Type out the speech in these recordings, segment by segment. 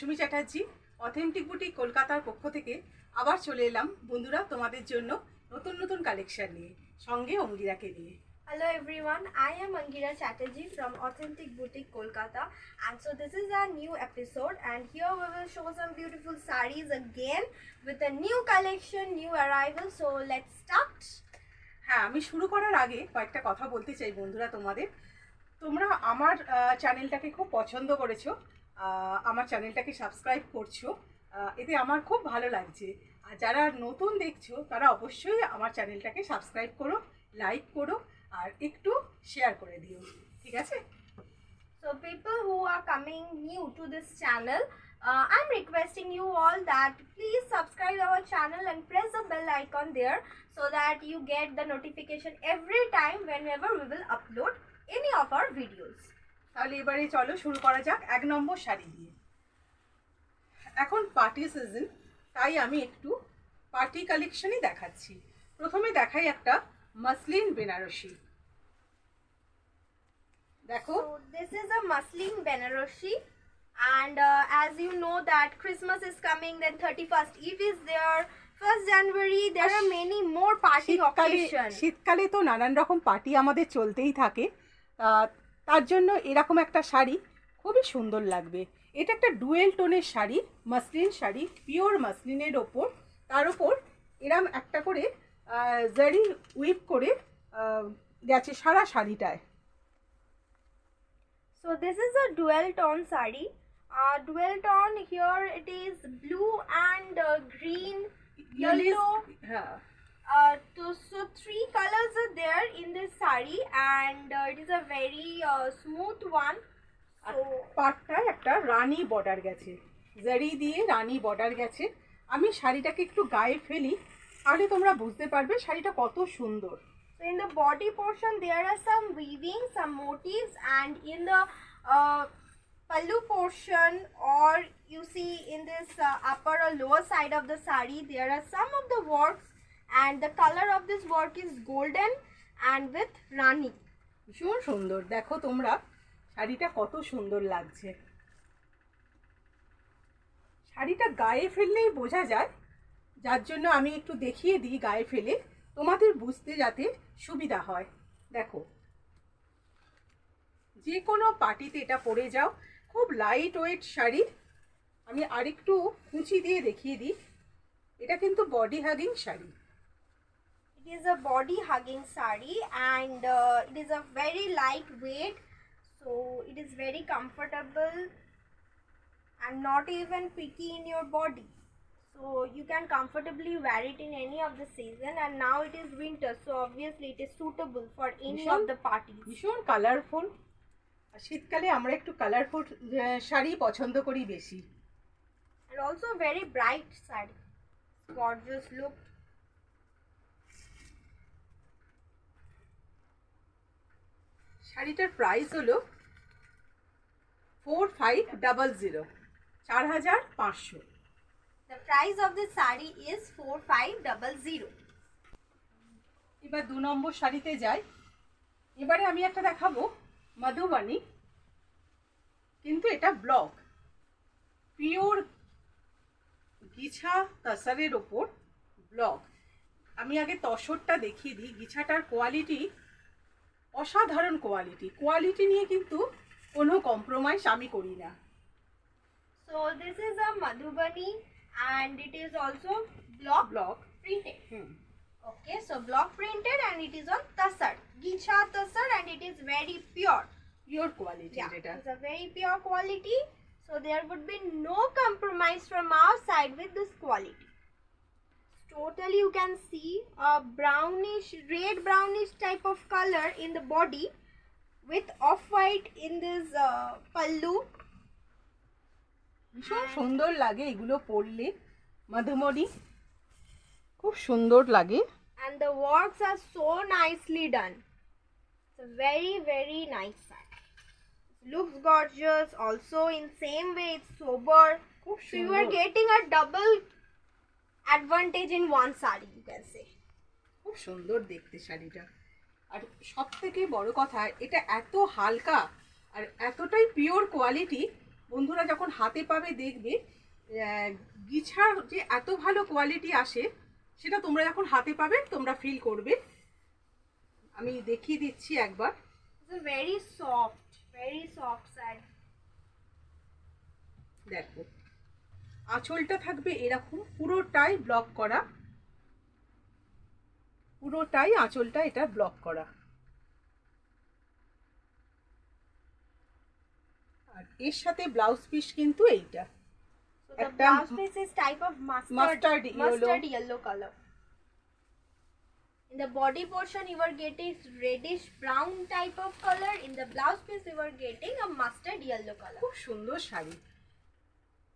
মৌসুমী Chatterjee authentic boutique কলকাতার পক্ষ থেকে আবার চলে এলাম বন্ধুরা তোমাদের জন্য নতুন নতুন কালেকশন নিয়ে, সঙ্গে অঙ্গিরাকে নিয়ে। Hello everyone, I am Angira Chatterjee from Authentic Boutique Kolkata, and so this is our new episode, and here we will show some beautiful sarees again with a new collection, new arrival. So let's start. হ্যাঁ, আমি শুরু করার আগে কয়েকটা কথা বলতে চাই বন্ধুরা তোমাদের। তোমরা আমার চ্যানেলটাকে খুব পছন্দ করেছো, আমার চ্যানেলটাকে সাবস্ক্রাইব করছো, এতে আমার খুব ভালো লাগছে। আর যারা নতুন দেখছো তারা অবশ্যই আমার চ্যানেলটাকে সাবস্ক্রাইব করো, লাইক করো আর একটু শেয়ার করে দিও, ঠিক আছে? So people who are coming new to this channel, I'm requesting you all that please subscribe our channel and press the bell icon there so that you get the notification every time whenever we will upload any of our videos. তাহলে এবারে চলো শুরু করা যাক 1 নম্বর শাড়ি দিয়ে। এখন party season, তাই আমি একটু পার্টি কালেকশনই দেখাচ্ছি। প্রথমে দেখাই একটা মসলিন বেনারসি। দেখো, So this is a muslin Benarosi, and as you know that Christmas is coming, then 31st Eve is there, 1st January, there are many more party occasions. শীতকালে তো নানান রকম পার্টি আমাদের চলতেই থাকে, তার জন্য এরকম একটা শাড়ি খুবই সুন্দর লাগবে। এটা একটা ডুয়েল টোনের শাড়ি, মসলিন শাড়ি, পিওর মসলিনের ওপর, তার ওপর এরম একটা করে জারি উইপ করে গেছে সারা শাড়িটায়। So this is a dual tone sari. Dual tone here it is blue and green, yellow. হ্যাঁ, So three colors are there in this sari, and it is a very smooth one. So পাটটায় একটা রানী border গেছে, জারি দিয়ে রানী border গেছে। আমি শাড়িটাকে একটু গায়ে ফেলি, তাহলে তোমরা বুঝতে পারবে শাড়িটা কত সুন্দর। So in the body portion there are some weaving, some motifs, and in the pallu portion, or you see in this upper or lower side of the sari, there are some of the works, and the color of this work is golden and with rani. ভীষণ সুন্দর, দেখো তোমরা শাড়িটা কত সুন্দর লাগছে। শাড়িটা গায়ে ফেললেই বোঝা যায়, যার জন্য আমি একটু দেখিয়ে দিই গায়ে ফেলে, তোমাদের বুঝতে যাতে সুবিধা হয়। দেখো, যে কোনো পার্টিতে এটা পরে যাও, খুব লাইট ওয়েট শাড়ি। আমি আরেকটু কুচি দিয়ে দেখিয়ে দিই, এটা কিন্তু body hugging sari. It is a body hugging sari, and it is a very light weight, so it is very comfortable and not even picky in your body. So you can comfortably wear it in any of the season, and now it is winter, so obviously it is suitable for any of the parties. ভীষণ colourful, আর শীতকালে আমরা একটু colourful sari পছন্দ করি বেশি। And also very bright sari, gorgeous look. শাড়িটার price হলো 4500, 4500। The price of this sari is 4500. এবার 2 নম্বর শাড়িতে যাই। এবারে আমি একটা দেখাবো মধুবনী, কিন্তু এটা ব্লক, পিওর গিছা তসরের ওপর ব্লক। আমি আগে তসরটা দেখিয়ে দিই। গিছাটার কোয়ালিটি অসাধারণ কোয়ালিটি নিয়ে কিন্তু কোনো কম্প্রোমাইজ আমি করি না। So this is a Madhubani, and it is also block printed. Okay, so block printed, and it is on tasar, gicha tasar, and it is very pure. Pure quality এটা। It's a very pure quality, so there would be no compromise from our side with this quality. Totally you can see a brownish, red brownish type of color in the body with off-white in this pallu. ভীষণ সুন্দর লাগে এগুলো পরলে, মধুমণি খুব সুন্দর লাগে। And the works are so nicely done. It's a very, very nice sari. Looks gorgeous. Also in same way it's sober. So you are getting a double advantage in one sari, you can say. খুব সুন্দর দেখতে শাড়িটা। আর সব থেকে বড় কথা, এটা এত হালকা আর এতটাই পিওর কোয়ালিটি, বন্ধুরা যখন হাতে পাবে দেখবে গিছার যে এত ভালো কোয়ালিটি আসে সেটা তোমরা যখন হাতে পাবে তোমরা ফিল করবে। আমি দেখিয়ে দিচ্ছি একবার। It's a very soft sari. দেখো আঁচলটা থাকবে এরকম পুরোটাই ব্লক করা, পুরোটাই আঁচলটা এটা ব্লক করা। আর এর সাথে ব্লাউজ পিস কিন্তু এইটা So the একটা blouse piece is type of mustard yellow color. In the body portion you are getting reddish brown type of color. In the blouse piece you are getting a mustard yellow color. খুব সুন্দর sari,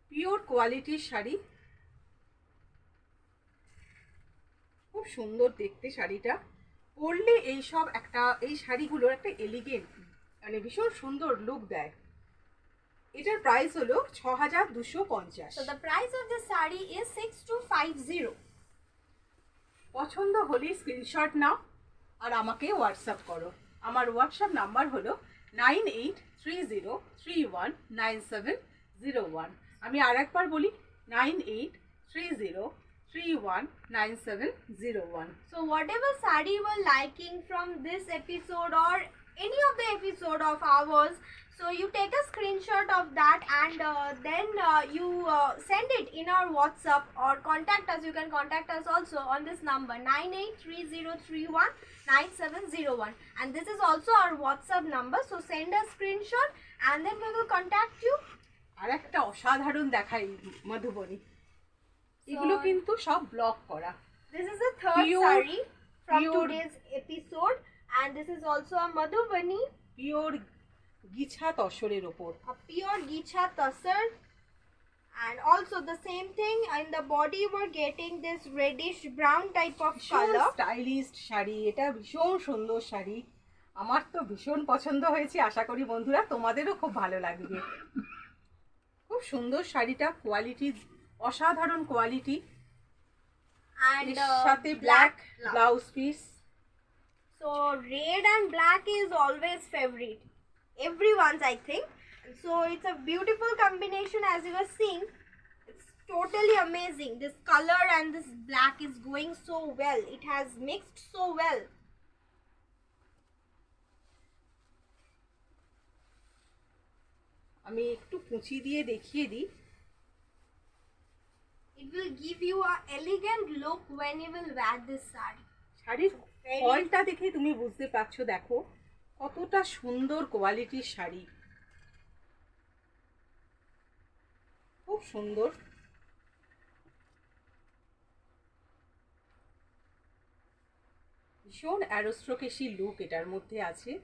pure কোয়ালিটির শাড়ি, খুব সুন্দর দেখতে শাড়িটা। পরলে এইসব একটা এই শাড়িগুলোর একটা এলিগেন্ট মানে ভীষণ সুন্দর লুক দেয়। এটার প্রাইস হলো ৬,২৫০। So the price of this saree is 6250. পছন্দ হলে স্ক্রিনশট নাও আর আমাকে হোয়াটসঅ্যাপ করো। আমার হোয়াটসঅ্যাপ নাম্বার হলো 9830319701। আমি আর একবার বলি 9830319701। So whatever saree you are liking from this episode or any of the episode of ours, so you take a screenshot of that and then you send it in our WhatsApp or contact us. You can contact us also on this number 9830319701, and this is also our WhatsApp number. So send a screenshot and then we will contact you. আর একটা অসাধারণ দেখাই মধুবনী, এগুলো কিন্তু সব block করা। This is the third Pure- saree from pure- today's episode, and this is also a Madhubani, pure গিছা তসরের ওপর। a pure Gicha Tassar, and also the same thing in the body we're getting this reddish brown type of color. Stylist sari, এটা ভীষণ সুন্দর শাড়ি, আমার তো ভীষণ পছন্দ হয়েছে। আশা করি বন্ধুরা তোমাদেরও খুব ভালো লাগবে। খুব সুন্দর শাড়িটা, কোয়ালিটি অসাধারণ কোয়ালিটি, And এর সাথে black blouse piece. So red and black is always favorite, everyone's I think. And so it's a beautiful combination as you are seeing. It's totally amazing. This color and this black is going so well. It has mixed so well. আমি একটু কুচি দিয়ে দেখিয়ে দিই। It will give you a elegant look when you will wear this saree. শাড়ির ফলটা দেখে তুমি বুঝতে পারছো, দেখো কতটা সুন্দর কোয়ালিটির শাড়ি, খুব সুন্দর। ভীষণ অ্যারোস্ট্রোকেশি লুক এটার মধ্যে আছে।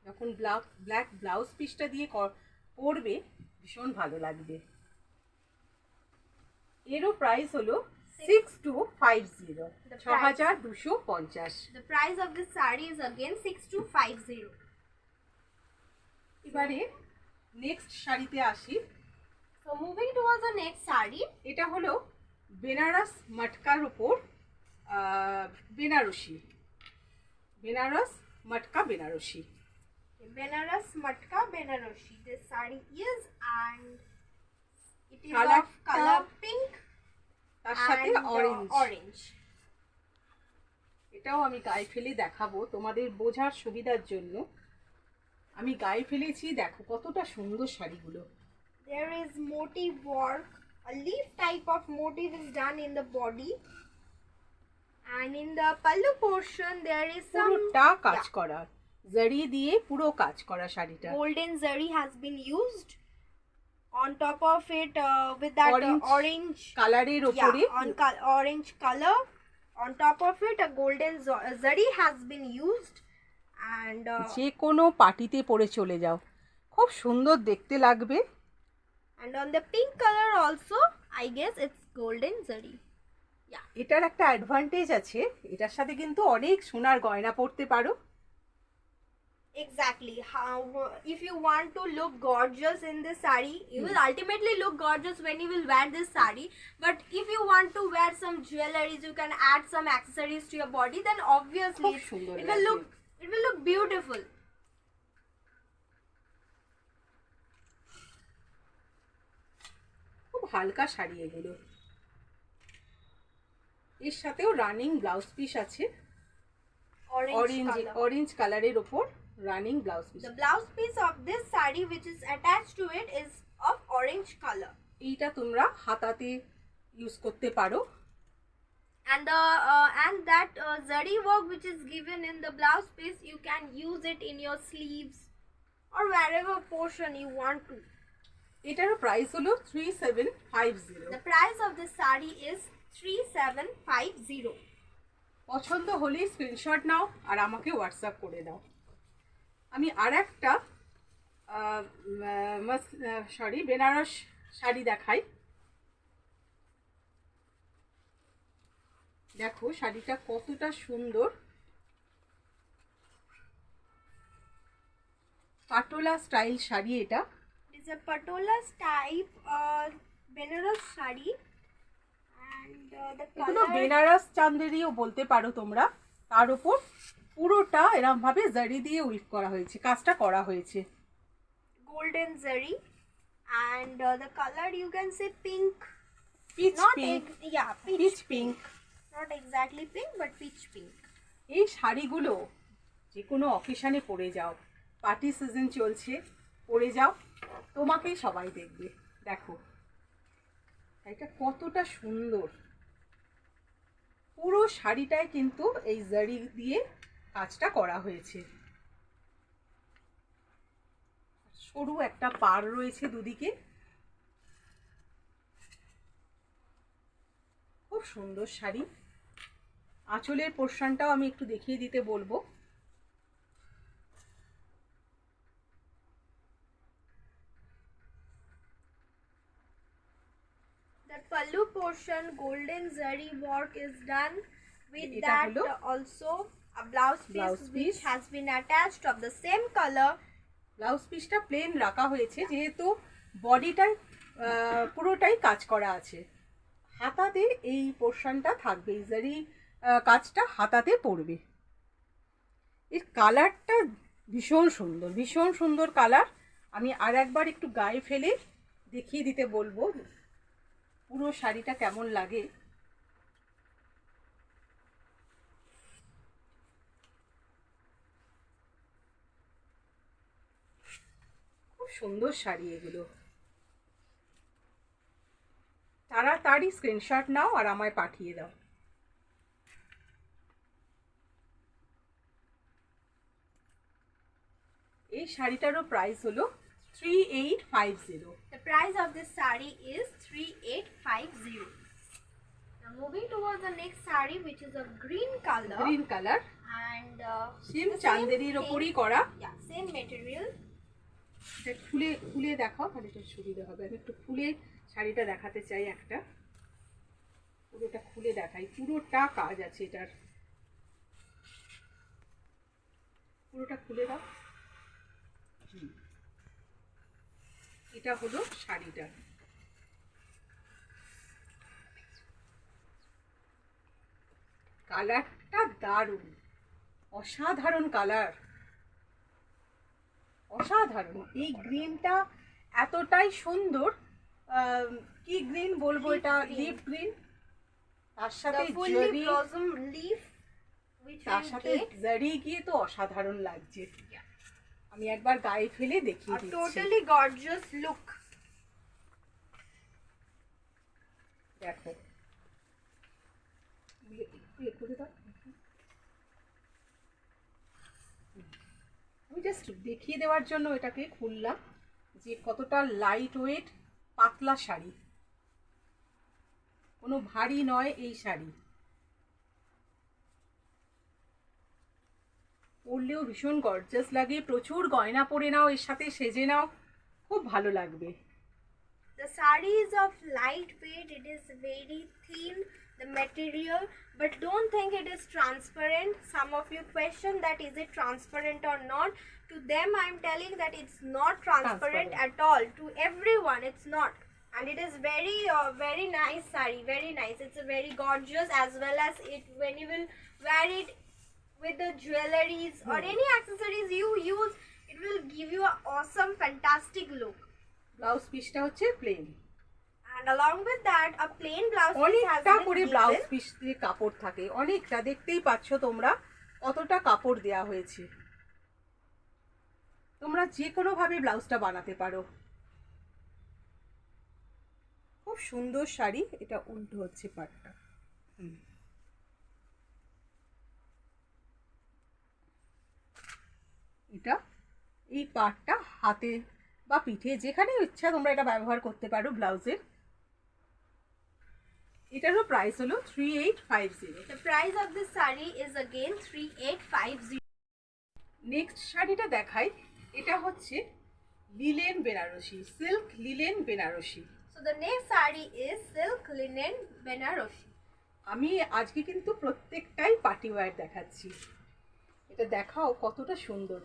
যখন ব্ল্যাক ব্লাউজ পিসটা দিয়ে পরবে ভীষণ ভালো লাগবে। এরও প্রাইস হলো 6250, ৬,২৫০। The price of this saree is again 6250. এবারে নেক্সট শাড়িতে আসি। So moving towards the next saree. এটা হলো বেনারস মটকার উপর বেনারসি, বেনারস মটকা Banarasi. Benaras Matka Benaroshi. This saree is, and it is Color- of color pink তার সাথে and অরেঞ্জ। orange. এটাও আমি গায়ে ফেলে দেখাবো তোমাদের বোঝার সুবিধার জন্য। আমি গায়ে ফেলেছি, দেখো কতটা সুন্দর শাড়িগুলো। There is motif work. A leaf type of motif is done in the body, and in the pallu portion there is some পুরোটা কাজ করা, জরি দিয়ে পুরো কাজ করা শাড়িটা। golden zari has been used on top of it with that orange কালারের ওপরে on orange color. On top of it a golden zari has been used, and যে কোনো পার্টিতে পরে চলে যাও, খুব সুন্দর দেখতে লাগবে। and on the pink color also I guess it's golden zari. Yeah, এটার একটা অ্যাডভান্টেজ আছে, এটার সাথে কিন্তু অনেক সোনার গয়না পরতে পারো। exactly. How if you want to look gorgeous in this saree, you will ultimately look gorgeous when you will wear this saree. But if you want to wear some jewelries, you can add some accessories to your body, then obviously খুব সুন্দর it will লাগবে। look beautiful. হালকা শাড়ি এগুলো। এর সাথেও running blouse piece আছে, orange কালারের ওপর running blouse piece. The blouse piece of this saree which is attached to it is of orange color. এইটা তোমরা হাতাতে ইউজ করতে পারো। And that zari work which is given in the blouse piece, you can use it in your sleeves or wherever portion you want to. এটারও price হলো 3750। The price of this saree is 3750. পছন্দ হলে screenshot নাও আর আমাকে WhatsApp করে দাও। আমি আর একটা বেনারস শাড়ি দেখাই। দেখো শাড়িটা কতটা সুন্দর, পাটোলা স্টাইল শাড়ি এটা। It is a patola type Benaras saree, and the এগুলো color বেনারস চান্দেরিও বলতে পারো তোমরা। তার উপর পুরোটা এরকম ভাবে জারি দিয়ে উইভ করা হয়েছে, কাজটা করা হয়েছে। golden zari, and the color you can say pink. Peach Not pink, yeah, peach peach pink. Not exactly pink, but peach pink. এই শাড়িগুলো যে কোনো অকেশানে পরে যাও, পার্টি সিজন চলছে, পরে যাও, তোমাকেই সবাই দেখবে। দেখো এটা কতটা সুন্দর, পুরো শাড়িটায় কিন্তু এই জারি দিয়ে কাজটা করা হয়েছে। সরু একটা পাড় রয়েছে দুদিকে, খুব সুন্দর শাড়ি। আঁচলের পোর্শনটাও আমি একটু দেখিয়ে দিতে বলবো। The pallu portion golden zari work is done with এটা that হলো also a blouse blouse piece which piece. has been attached of the same color. Blouse পিসটা প্লেন রাখা হয়েছে যেহেতু বডিটাই পুরোটাই কাজ করা আছে। হাতাতে এই পোর্শনটা থাকবে, এই জারি কাজটা হাতাতে পড়বে। এর কালারটা ভীষণ সুন্দর, ভীষণ সুন্দর কালার। আমি আর একবার একটু গায়ে ফেলে দেখিয়ে দিতে বলবো পুরো শাড়িটা কেমন লাগে। খুব সুন্দর শাড়ি এগুলো। তাড়াতাড়ি স্ক্রিনশট নাও আর আমায় পাঠিয়ে দাও। এই শাড়িটারও প্রাইস হলো 3850। The price of this saree is 3850. Now moving towards the next saree which is of green color, green colour, and same the same চান্দেরির thing. ওপরই করা। Yeah, same material. এটা খুলে খুলে দেখাও তাহলে এটা সুবিধা হবে। আমি একটু খুলে শাড়িটা দেখাতে চাই, একটা পুরোটা খুলে দেখাই। পুরোটা কাজ আছে এটার, পুরোটা খুলে দাও। এটা হলো শাড়িটা। কালারটা দারুণ, অসাধারণ কালার, অসাধারণ। এই গ্রিনটা এতটাই সুন্দর, কি গ্রিন বলবো, এটা লিপ গ্রিন। তার সাথে The fully জারি, blossom leaf which তার will সাথে get জারি গিয়ে তো অসাধারণ লাগছে। আমি একবার গায়ে ফেলে দেখিয়ে a দিচ্ছি। totally gorgeous look. দেখো আমি জাস্ট দেখিয়ে দেওয়ার জন্য এটাকে খুললাম যে কতটা লাইট ওয়েট পাতলা শাড়ি, কোনো ভারী নয় এই শাড়ি। পরলেও ভীষণ গর্জাস লাগে। প্রচুর গয়না পরে নাও, এর সাথে সেজে নাও, খুব ভালো লাগবে। The saree is of light weight, it is very thin, the material, but don't think it is transparent. Some of you question that is it transparent or not. To them I am telling that it's not transparent at all. To everyone it's not. And it is very nice saree, very nice. It's a very gorgeous, as well as it when you will wear it with the jewelries or any accessories you use, it will give you an awesome fantastic look. Blouse পিসটা হচ্ছে plane. And And along with that, a plain blouse piece has অনেকটা been করে given. Blouse piece দিয়ে কাপড় থাকে, অনেকটা, দেখতেই পাচ্ছ তোমরা কতটা কাপড় দেয়া হয়েছে। তোমরা যে কোনো ভাবে ব্লাউজটা বানাতে পারো। খুব সুন্দর শাড়ি। এটা উল্টো হচ্ছে পাটটা। এটা এই পাটটা হাতে বা পিঠে যেখানে ইচ্ছা তোমরা এটা ব্যবহার করতে পারো ব্লাউজের। এটারও প্রাইস হলো 3850। The price of this saree is again 3850. Next শাড়িটা দেখাই। এটা হচ্ছে linen Banarasi, silk linen Banarasi. So the next saree is silk linen Benarosi. আমি আজকে কিন্তু প্রত্যেকটাই পার্টি ওয়্যার দেখাচ্ছি। এটা দেখাও কতটা সুন্দর।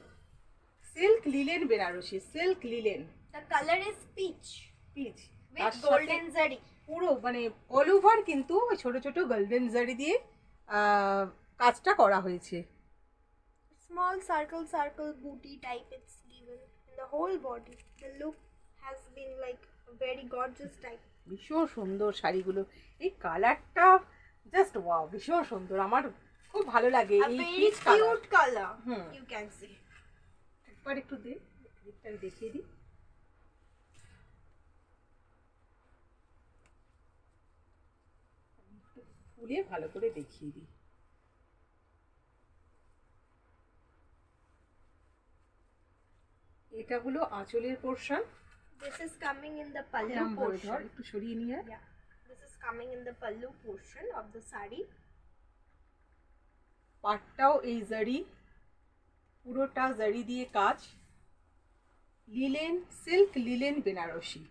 Silk linen Banarasi, silk linen. The color is peach peach with golden zari. পুরো মানে অল ওভার কিন্তু ওই ছোট ছোট গোল্ডেন জারি দিয়ে কাজটা করা হয়েছে। Small circle booty type it's given in the whole body. The look has been like a very gorgeous type. ভীষণ সুন্দর শাড়িগুলো। এই কালারটা জাস্ট ওয়াও, ভীষণ সুন্দর। আমার খুব ভালো লাগে A এই very peach colour. cute color. Hmm. You can see. একবার একটু দে, দিকটা দেখিয়ে দিই। ফুলে ভালো করে দেখিয়ে দিই। এটা হলো আঁচলের portion. This is coming in the pallu portion. একটু সরিয়ে নিয়ে। Yeah, this is coming in the pallu portion of the saree. পাটটাও এই জারি, পুরোটা জারি দিয়ে কাজ। Linen, silk linen Banarasi.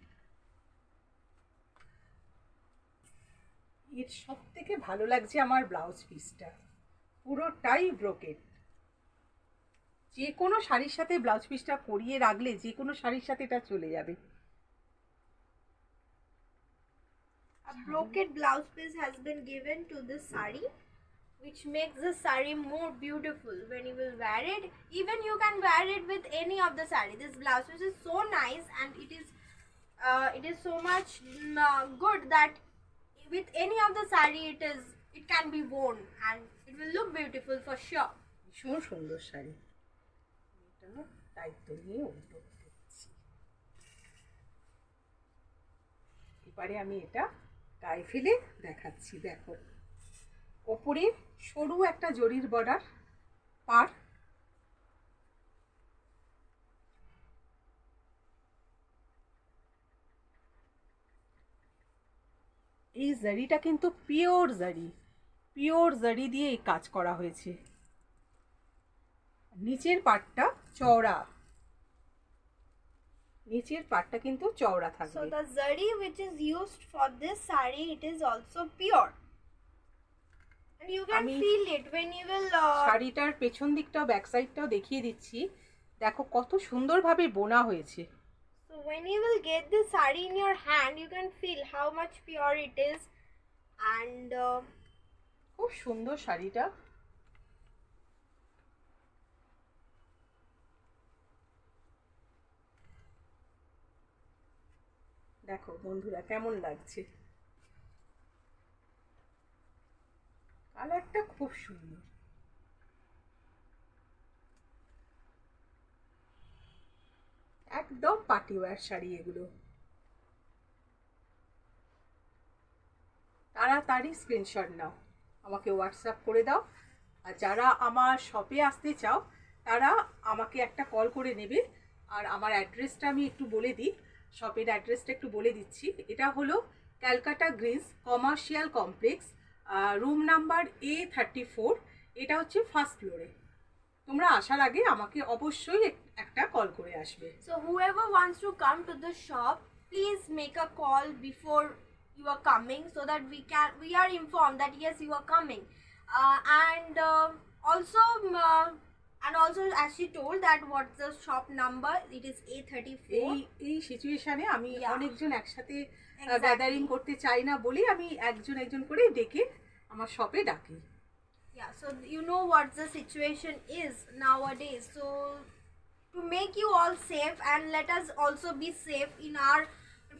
এর সব থেকে ভালো লাগছে আমার ব্লাউজ পিসটা, পুরোটাই ব্রোকেট। যে কোনো শাড়ির সাথে ব্লাউজ পিসটা পরিয়ে রাখলে যে কোনো শাড়ির সাথে এটা চলে যাবে। A brocade blouse piece has been given to this saree, which makes this saree more beautiful when you will wear it. Even you can wear it with any of the saree. This blouse piece is so nice and it is so much good that with any of the saree it can be worn and it will look beautiful for sure. ভীষণ সুন্দর শাড়ি। এটা দায়িত্ব নিয়ে উল্টো করছি। এবারে আমি এটা গায়ে ফেলে দেখাচ্ছি। দেখো, ওপরে সরু একটা জরির বর্ডার পার, এই জারিটা কিন্তু পিওর জারি, পিওর জারি দিয়ে এই কাজ করা হয়েছে। নিচের পাটটা চওড়া, নিচের পাটটা কিন্তু চওড়া So থাকবে। the zari which is used for this saree, it is also pure. And you can আমি- feel it when you will শাড়িটার পেছন দিকটাও ব্যাক সাইডটাও দেখিয়ে দিচ্ছি। দেখো কত সুন্দরভাবে বোনা হয়েছে। so when you will get this saree in your hand, you can feel how much pure it is. And খুব সুন্দর শাড়িটা। দেখো বন্ধুরা কেমন লাগছে, কালারটা খুব সুন্দর। একদম পার্টি ওয়্যার শাড়ি এগুলো। তাড়াতাড়ি স্ক্রিনশট নাও, আমাকে হোয়াটসঅ্যাপ করে দাও। আর যারা আমার শপে আসতে চাও তারা আমাকে একটা কল করে নেবে। আর আমার অ্যাড্রেসটা আমি একটু বলে দিই, শপের অ্যাড্রেসটা একটু বলে দিচ্ছি। এটা হলো Calcutta Greens commercial complex, room number A34। এটা হচ্ছে ফার্স্ট ফ্লোরে। তোমরা আসার আগে আমাকে অবশ্যই একটা কল করে আসবে। so whoever wants to come to the shop, please make a call before you are coming so that we are informed that yes, you are coming. And also as she told that what's the shop number, it is A34. এই সিচুয়েশনে আমি Yeah. অনেকজন একসাথে Exactly. Gathering করতে চাই না বলে আমি একজন একজন করে ডেকে আমার শপে ডাকি। Yeah, so you know what the situation is nowadays. So to make you all safe and let us also be safe in our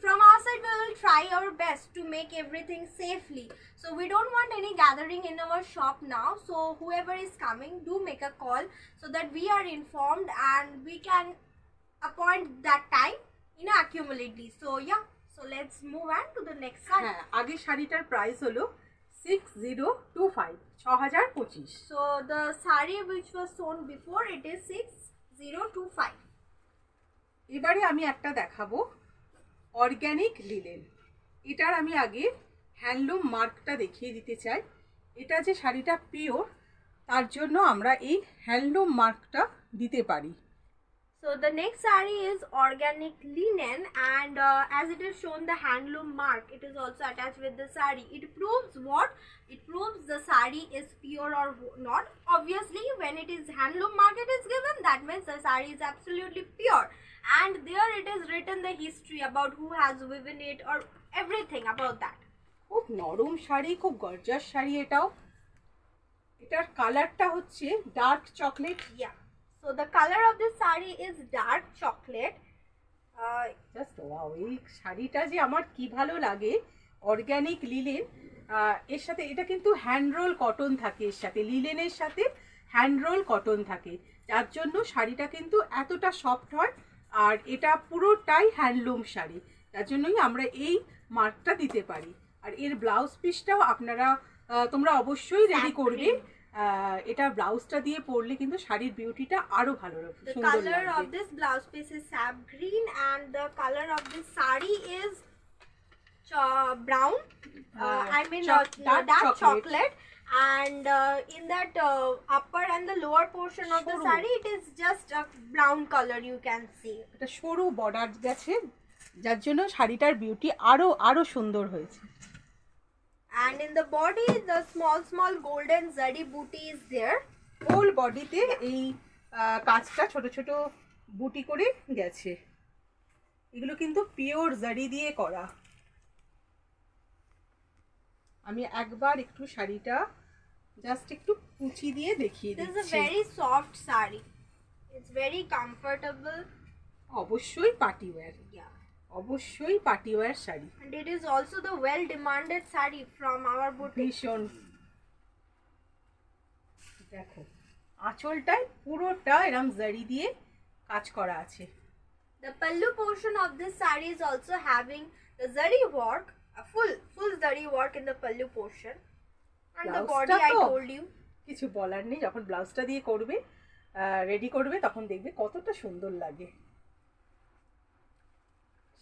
From our side, we will try our best to make everything safely. So we don't want any gathering in our shop now. So whoever is coming, do make a call so that we are informed and we can appoint that time accurately. So yeah, so let's move on to the next side. হ্যাঁ, আগে শাড়িটার price হলো 6025 6025। So the sari which was shown before, it is 6025. এবারে আমি একটা দেখাবো organic linen. এটার আমি আগে হ্যান্ডলুম মার্কটা দেখিয়ে দিতে চাই। এটা যে শাড়িটা পিওর, তার জন্য আমরা এই হ্যান্ডলুম মার্কটা দিতে পারি। So the next sari is organic linen, and as it is shown the handloom mark, it is also attached with the sari. It proves what? It proves the sari is pure or not. Obviously, when it is handloom mark it is given, that means the sari is absolutely pure. And there it is written the history about who has woven it or everything about that. খুব নরম শাড়ি, খুব gorgeous sari এটাও। এটার কালারটা হচ্ছে dark chocolate. Yeah. So the color of this sari is dark chocolate. Just wow, এই শাড়িটা যে আমার কি ভালো লাগে। অর্গানিক লিলেন, এর সাথে এটা কিন্তু হ্যান্ড রোল কটন থাকে, এর সাথে লিলেনের সাথে হ্যান্ড রোল কটন থাকে, যার জন্য শাড়িটা কিন্তু এতটা সফট হয়। আর এটা পুরোটাই হ্যান্ডলুম শাড়ি, তার জন্যই আমরা এই মার্কটা দিতে পারি। আর এর ব্লাউজ পিসটাও আপনারা তোমরা অবশ্যই রেডি করবে। এটা ব্লাউজটা দিয়ে পরলে কিন্তু শাড়ির বিউটিটা আরো ভালো The সুন্দর color লাগবে। of this blouse piece is sap green, and the color of this sari is brown. I mean dark dark chocolate. chocolate. And in that upper and the lower portion of the সরু। sari, it is just a brown color, you can see. এটা সরু border গেছে, যার জন্য শাড়িটার beauty আরো আরো সুন্দর হয়েছে। And in the body, the small golden zari booty is there. Whole বডিতে এই কাজটা ছোট ছোট বুটি করে গেছে। এগুলো কিন্তু পিওর জারি দিয়ে করা। আমি একবার একটু শাড়িটা জাস্ট একটু কুচি দিয়ে দেখিয়ে This is a দিচ্ছি। very soft sari. It's very comfortable. অবশ্যই পার্টি ওয়্যার, Yeah. অবশ্যই party wear sari. And it is also the well demanded sari from our boutique. ভীষণ। দেখো আঁচলটায় পুরোটা এরকম জারি দিয়ে কাজ করা আছে। The pallu portion of this sari is also having the zari work, a full zari work in the pallu portion. And the body, Blouse-টা I তো told you. কিছু বলার নেই, যখন ব্লাউজটা দিয়ে করবে রেডি করবে তখন দেখবে কতটা সুন্দর লাগে।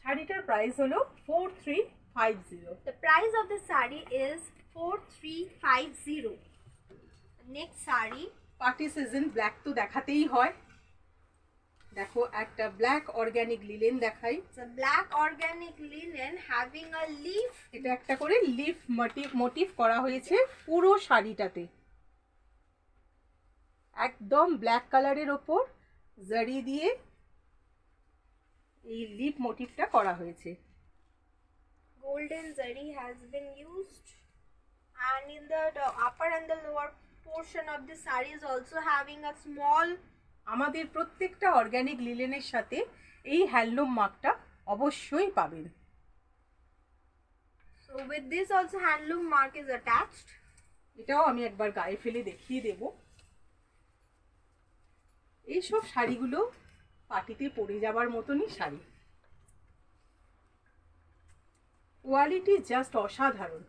শাড়িটার প্রাইস হলো 4350। The price of the sari is 4350. The next sari, party season black তো দেখাতেই হয়। দেখো একটা ব্ল্যাক অর্গানিক লিলেন দেখাই। it's a black organic linen having a leaf. এটা একটা করে লিফ মোটিভ করা হয়েছে পুরো শাড়িটাতে। একদম ব্ল্যাক কালারের ওপর জারি দিয়ে এই লিফ মোটিভটা করা হয়েছে। Golden zari has been used, and in the upper and the lower portion of the sari is also having a small. আমাদের প্রত্যেকটা অর্গানিক লিলেনের সাথে এই হ্যান্ডলুম মার্কটা অবশ্যই পাবেন। So with this also handloom mark is attached. এটাও আমি একবার গায়ে ফেলে দেখিয়ে দেব। এইসব শাড়িগুলো পার্টিতে পরে যাবার মতনই শাড়ি। কোয়ালিটি জাস্ট অসাধারণ।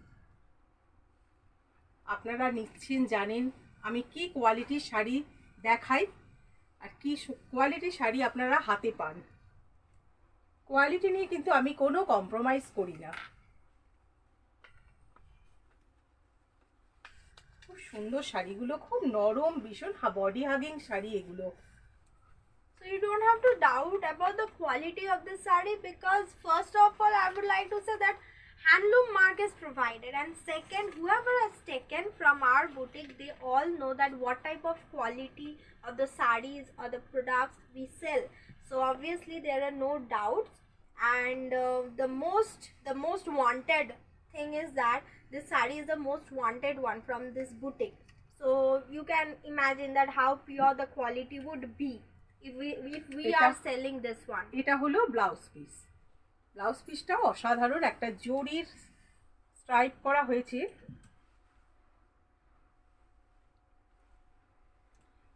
আপনারা নিচ্ছেন জানেন আমি কি কোয়ালিটির শাড়ি দেখাই আর কি কোয়ালিটির শাড়ি আপনারা হাতে পান। কোয়ালিটি নিয়ে কিন্তু আমি কোনো কম্প্রোমাইজ করি না। খুব সুন্দর শাড়িগুলো, খুব নরম, ভীষণ বডি হাগিং শাড়ি এগুলো। So you don't have to doubt about the quality of the sari, because first of all I would like to say that handloom mark is provided, and second, whoever has taken from our boutique, they all know that what type of quality of the saris or the products we sell. So obviously there are no doubts, and the most wanted thing is that this sari is the most wanted one from this boutique. So you can imagine that how pure the quality would be if we Eta- are selling this one. এটা হলো blouse piece. Blouse পিসটাও অসাধারণ, একটা জরির stripe করা হয়েছে।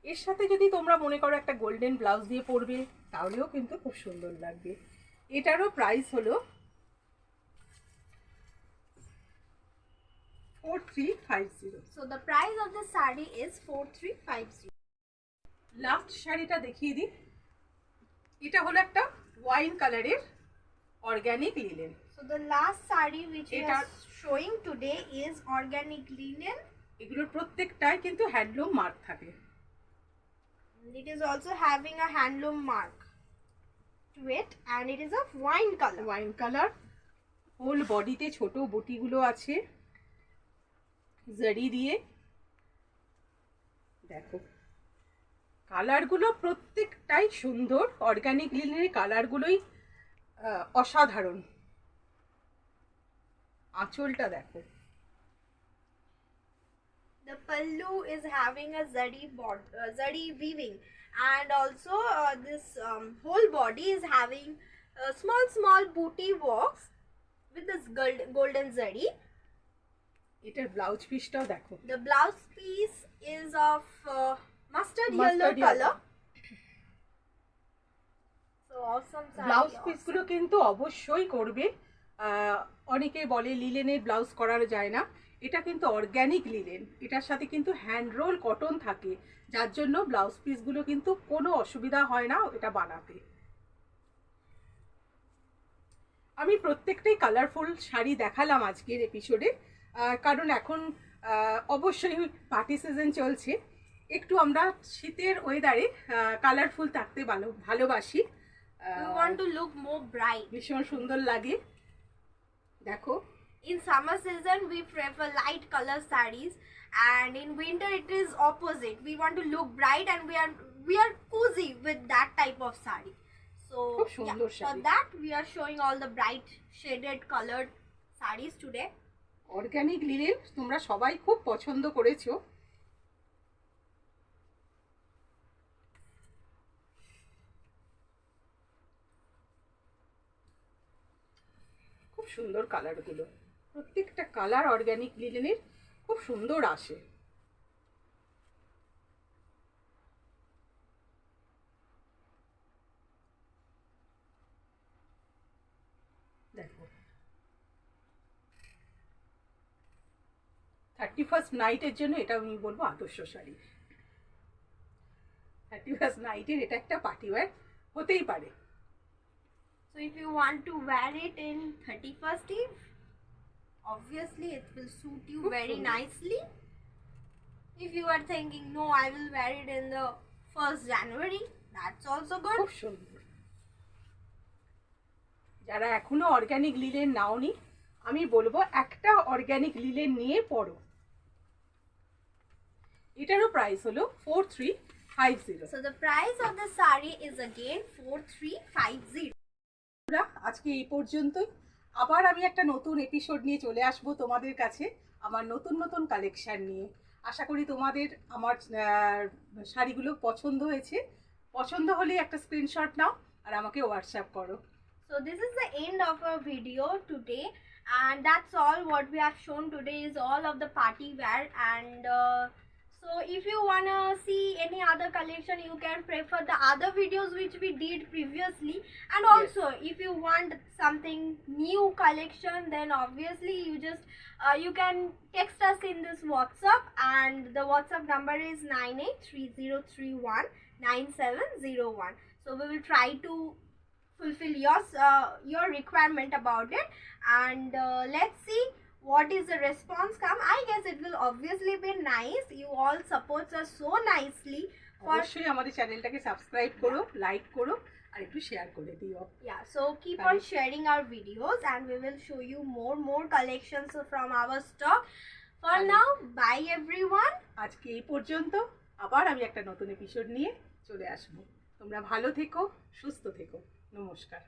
এর সাথে যদি তোমরা মনে করো একটা গোল্ডেন ব্লাউজ দিয়ে পরবে তাহলেও কিন্তু খুব সুন্দর লাগবে। এটারও প্রাইস হলো 4350। So the price of the saree is 4350. Last শাড়িটা দেখিয়ে দিই। এটা হলো একটা ওয়াইন কালারের organic linen. So the last saree which we It are are- showing today is organic linen. এগুলোর প্রত্যেকটাই কিন্তু হ্যান্ডলুম মার্ক থাকে। It is also having a handloom mark to it, and it is of wine color. Wine colour, whole বডিতে ছোট বুটিগুলো আছে জারি দিয়ে। দেখো কালারগুলো প্রত্যেকটাই সুন্দর, অর্গানিক লিনেনের কালারগুলোই অসাধারণ। আঁচলটা দেখো, The pallu is having a zari weaving, and also this whole body is having small booty works with this golden zari. এটার ব্লাউজ পিসটাও দেখো। The blouse piece is of mustard yellow Mustard yellow. color. So awesome saree. Blouse awesome. পিসগুলো কিন্তু অবশ্যই করবে। অনেকে বলে লিলেনের blouse করা যায় না, এটা কিন্তু অর্গ্যানিক লিলেন, এটার সাথে কিন্তু হ্যান্ড রোল কটন থাকে, যার জন্য ব্লাউজ পিসগুলো কিন্তু কোনো অসুবিধা হয় না এটা বানাতে। আমি প্রত্যেকটাই কালারফুল শাড়ি দেখালাম আজকের এপিসোডে, কারণ এখন অবশ্যই পার্টি সিজন চলছে, একটু আমরা শীতের ওয়েদারে কালারফুল থাকতে ভালোবাসি। We want to look more bright. ভীষণ সুন্দর লাগে। দেখো In summer season we prefer light color sarees, and in winter it is opposite. We want to look bright, and we are cozy with that type of saree. So খুব সুন্দর for sari. that we are showing all the bright shaded colored sarees today. Organic linen তোমরা সবাই খুব পছন্দ করেছো। খুব সুন্দর কালারগুলো, প্রত্যেকটা কালার অর্গানিক লিনেনের খুব সুন্দর আসে। দেখো 31st নাইটের জন্য এটা আমি বলবো আদর্শ শাড়ি। 31st নাইটের এটা একটা পার্টি ওয়্যার হতেই পারে। So if you want to wear it in 31st Eve, obviously it will suit you very সুন্দর। nicely. If you are thinking, no, I will wear it in the 1st January, that's also good. খুব সুন্দর। যারা এখনো organic linen নাওনি, আমি বলবো একটা organic linen নিয়ে পড়ো। এটারও প্রাইস হলো 4350। So the price of the saree is again 4350. আজকে এই পর্যন্তই। আবার আমি একটা নতুন এপিসোড নিয়ে চলে আসব তোমাদের কাছে, আমার নতুন নতুন কালেকশন নিয়ে। আশা করি তোমাদের আমার শাড়িগুলো পছন্দ হয়েছে। পছন্দ হলে একটা স্ক্রিনশট নাও আর আমাকে হোয়াটসঅ্যাপ করো। So this is the end of our video today, and that's all what we have shown today is all of the party wear. And so if you wanna see any other collection, you can prefer the other videos which we did previously. And also if you want something new collection, then obviously you can text us in this WhatsApp, and the WhatsApp number is 9830319701. So we will try to fulfill your requirement about it, and let's see what is the response come. I guess it will obviously be nice. You all support us so nicely for অবশ্যই আমাদের চ্যানেলটাকে subscribe করো, like করো আর একটু share করে দিও। yeah, so keep on sharing our videos, and we will show you more collections from our stock. For now, bye everyone. আজকে এই পর্যন্ত, আবার আমি একটা নতুন এপিসোড নিয়ে চলে আসবো। তোমরা ভালো থেকো, সুস্থ থেকো। নমস্কার।